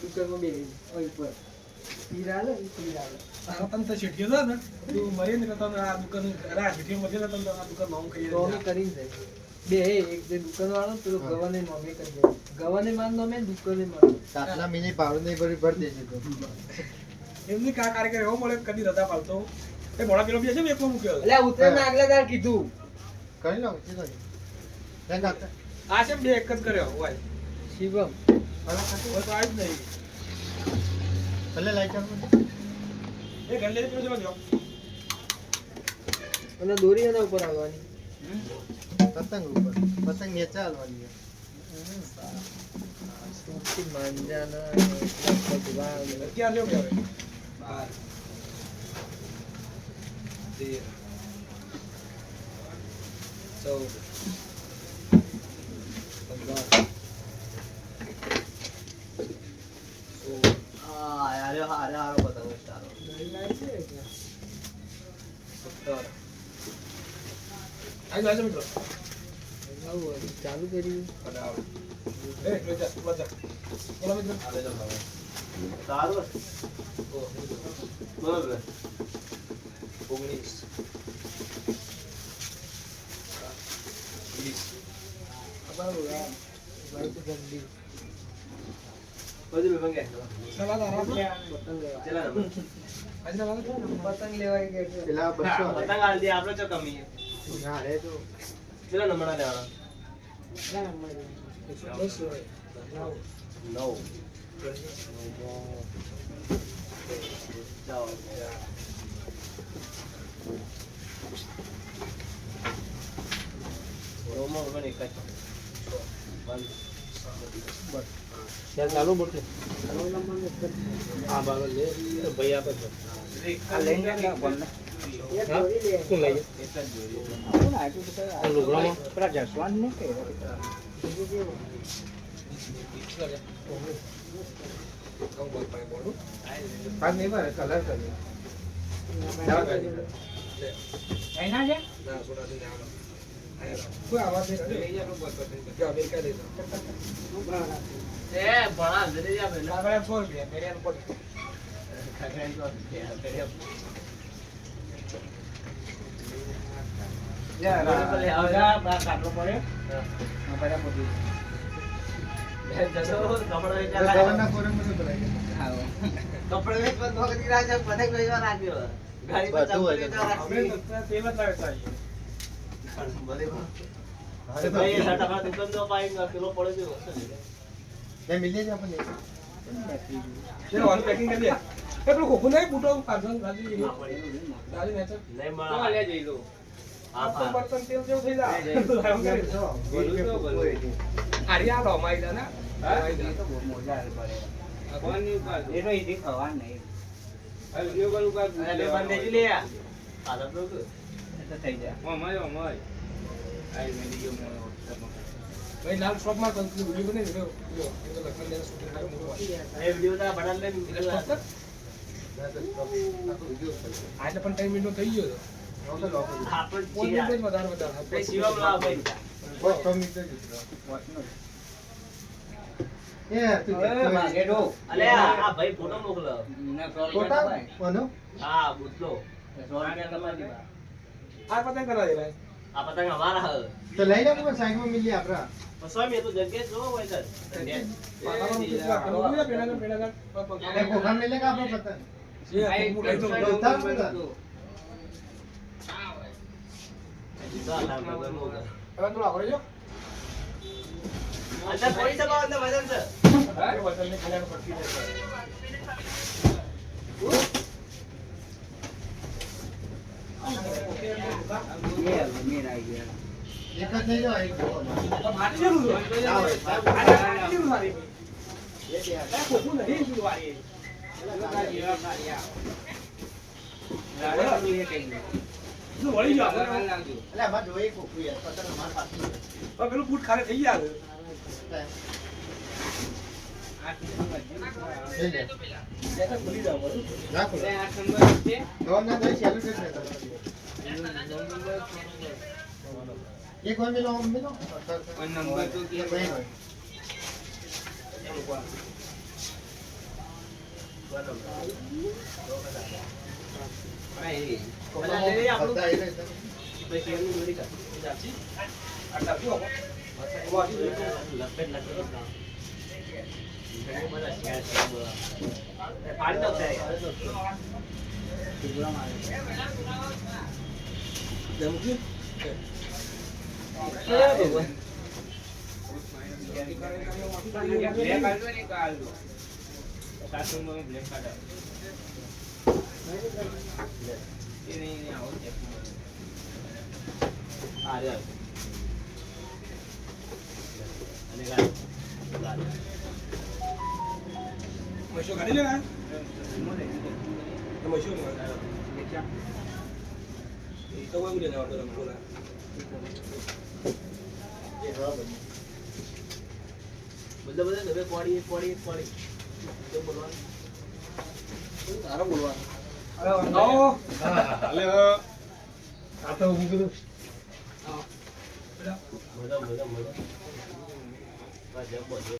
દુકાનમાં બે ઓય પર હીરા લે આ તને તો શેઠિયો છે ને તું મરી ને તને આ દુકાન રા શેઠિયો મધે ને તને આ દુકાન નામ કરી નોમે કરી દે બે એક જે દુકાન વાળો પેલો ગવાને નોમે કરી દે ગવાને માન નોમે દુકાને માન સાતલા મિની ભાડું નહીં ભરી દેજે તો એમની કા કારીગર એવો મળે કદી રજા પાલતો એ ભોળા પેલો બી છે એકલો મૂક્યો એટલે ઉતરે ને આગલા દાર કીધું કરી લો કીધો ને કાકા આ છે બે એક જ કર્યો હોય શિવમ હોય તો આજ નહીં ભલે લાઈટર એ ઘર લઈ પેલો જવા દો અને દોરી એના ઉપર આવવાની પતંગ ઉપર પતંગ નીચે હાલવાની સુરતી માંજાના ભગવાન ક્યાં લ્યો કે હવે 12 હારો પતંગ સારો આજો મિત્રો ચાલુ કર્યું એ લોજા બોલા મિત્રો સારું બરોબર 19 પતંગ લેવાય કે પેલા 200 પતંગ આલ દે આપણે ચો કમી ના રે તો કેટલા નંબરના લેવાના 9 જાઓ રોમો પણ એક જ ત્યાં ચાલુ બોલતે આ બાલો લે તો ભાઈ આપે છે આ લઈને ગયા બોલને શું લઈએ એક જ જોડી આ લુગડામાં પેલા જસવાન ને કે આ નહીં મારે કલર કરી એના છે ના સોના દે આવો કોઈ આવાજ નહીં કરે ક્યાં બે કહે દેતો એ ભણા દે જા બે આગળ 100 રૂપિયા મેરિયાન પર ખગડે તો યાર ભલે આવજા બા કાટલો પડે હા બડા પોતી જતો કપડા વેચા ગવર્નર કોરમ બધું કરાય કપડા વેચ બંધ વખત રાજા પતંગ વેચવા રાખ્યો ગાડી પર વેચવા અમે રાખ્યો તો તેલ જ લાવે સાહેબ ભલે ભાઈ સાટા બા દુકાન તો પાઈ કિલો પડે છે એ મિલે જ આપણે ચલો વાન પેકિંગ કરી દે એ પેલું ખોખું નહીં બૂટો પાછળ ગાડી ગાડી નેચર નહીં માં લે જઈ લો આ તો બર્તન તેલ જેવું થઈ જાય આરિયા લો માઈડા ના એ તો બહુ મજા આવે પડે કોની ઉપર એનો ઈદી ખવા નહીં આ વિડિયો કોલ ઉપર અરે બંધ જ લે આદત લો તો તો થઈ જાય મય આઈ મેલી ગયો મને ભાઈ લાલ શોપ માં કંપની વિડિયો બને વિડિયો એ તો લખન દેના શૂટિંગ કરે મોટો એ વિડિયો તા બડા લે આજે પણ ટાઈમ મિનિટ થઈ ગયો આપણ ફોન મિનિટ જ વધારે તે શિવમ લાવ ભાઈ બસ કમી તો એ તું માગેડો અલે આ ભાઈ ફોટો મોકલો ફોટા કોનો હા બુટલો 100 રૂપિયા કમાઈ દીધા આ પતંગ કરા દે આ પતંગ અમારા હ તો લઈ લે હું સાઈડમાં મિલી આપરા પછી મે તો જગ્યા જો હોય સર પાતાનો કેટલા કરોડ પેલા એ કોખા મિલે કે આપણો પતંગ જે હું લઈ તો ઉતાર બધા હવે તું આવરે જો અંદર પોલીસ સભા અંદર વજન છે હા વતન ને ખાલી પડતી એક જ થઈ જાય છે માટી જરૂર આવે માટી જરૂર મારી એ ખોખું નહીં શું વાળી શું વળી ગયો એટલે અમાર જોઈ કોકુ યાર પતંગ અમાર પાસે પણ પેલું બૂટ ખાલી થઈ ગયા લે લે એટલે ખુલી જાવ બધું રાખો ગવર્નર ભાઈ સેલિબ્રેટ એક વાર મિલો નંબર તો કે ભાઈ બધા એ રહે. આ ટાપી આપો. વાજી જમકી મશો કાઢી લેના મશો તો કોઈ ઉડે ના તો બોલા બધા દબે પડી તો બોલવાનું તારો બોલવાનો આવો હાલે આ તો હું કીધું બધા